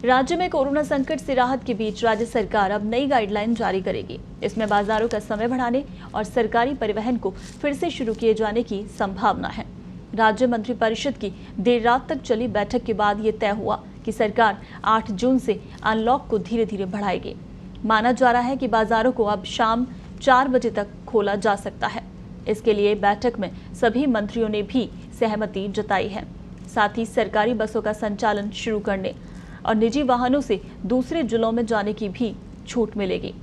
राज्य में कोरोना संकट से राहत के बीच राज्य सरकार अब नई गाइडलाइन जारी करेगी। इसमें बाजारों का समय बढ़ाने और सरकारी परिवहन को फिर से शुरू किए जाने की संभावना है। राज्य मंत्रिपरिषद की देर रात तक चली बैठक के बाद ये तय हुआ कि सरकार 8 जून से अनलॉक को धीरे धीरे बढ़ाएगी। माना जा रहा है कि बाजारों को अब शाम 4 बजे तक खोला जा सकता है। इसके लिए बैठक में सभी मंत्रियों ने भी सहमति जताई है। साथ ही सरकारी बसों का संचालन शुरू करने और निजी वाहनों से दूसरे जिलों में जाने की भी छूट मिलेगी।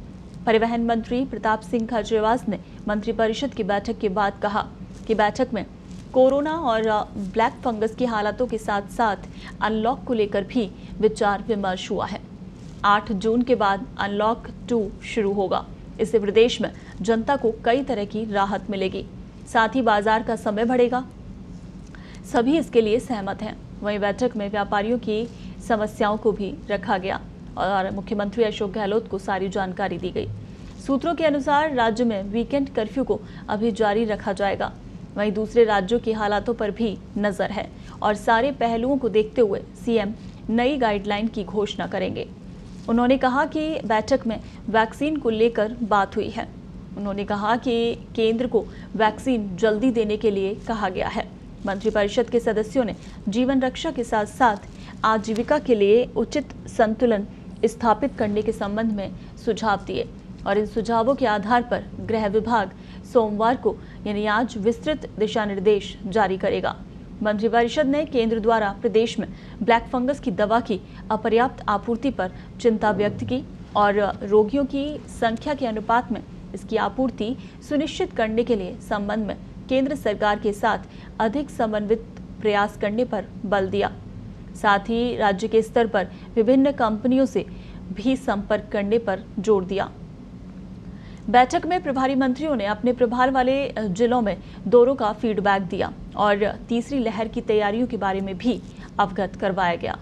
परिवहन मंत्री प्रताप सिंह खाचरियावास ने मंत्रिपरिषद की बैठक के बाद कहा कि बैठक में कोरोना और ब्लैक फंगस की हालातों के साथ साथ अनलॉक को लेकर भी विचार विमर्श हुआ है। 8 जून के बाद अनलॉक 2 शुरू होगा। इससे प्रदेश में जनता को कई तरह की राहत मिलेगी, साथ ही बाजार का समय बढ़ेगा। सभी इसके लिए सहमत हैं। वहीं बैठक में व्यापारियों की समस्याओं को भी रखा गया और मुख्यमंत्री अशोक गहलोत को सारी जानकारी दी गई। सूत्रों के अनुसार राज्य में वीकेंड कर्फ्यू को अभी जारी रखा जाएगा। वहीं दूसरे राज्यों की हालातों पर भी नजर है और सारे पहलुओं को देखते हुए सीएम नई गाइडलाइन की घोषणा करेंगे। उन्होंने कहा कि बैठक में वैक्सीन को लेकर बात हुई है। उन्होंने कहा कि केंद्र को वैक्सीन जल्दी देने के लिए कहा गया है। मंत्रिपरिषद के सदस्यों ने जीवन रक्षा के साथ साथ आजीविका के लिए उचित संतुलन स्थापित करने के संबंध में सुझाव दिए और इन सुझावों के आधार पर गृह विभाग सोमवार को यानी आज विस्तृत दिशा निर्देश जारी करेगा। मंत्रिपरिषद ने केंद्र द्वारा प्रदेश में ब्लैक फंगस की दवा की अपर्याप्त आपूर्ति पर चिंता व्यक्त की और रोगियों की संख्या के अनुपात में इसकी आपूर्ति सुनिश्चित करने के लिए संबंध में केंद्र सरकार के साथ अधिक समन्वित प्रयास करने पर बल दिया। साथ ही राज्य के स्तर पर विभिन्न कंपनियों से भी संपर्क करने पर जोर दिया। बैठक में प्रभारी मंत्रियों ने अपने प्रभार वाले जिलों में दौरों का फीडबैक दिया और तीसरी लहर की तैयारियों के बारे में भी अवगत करवाया गया।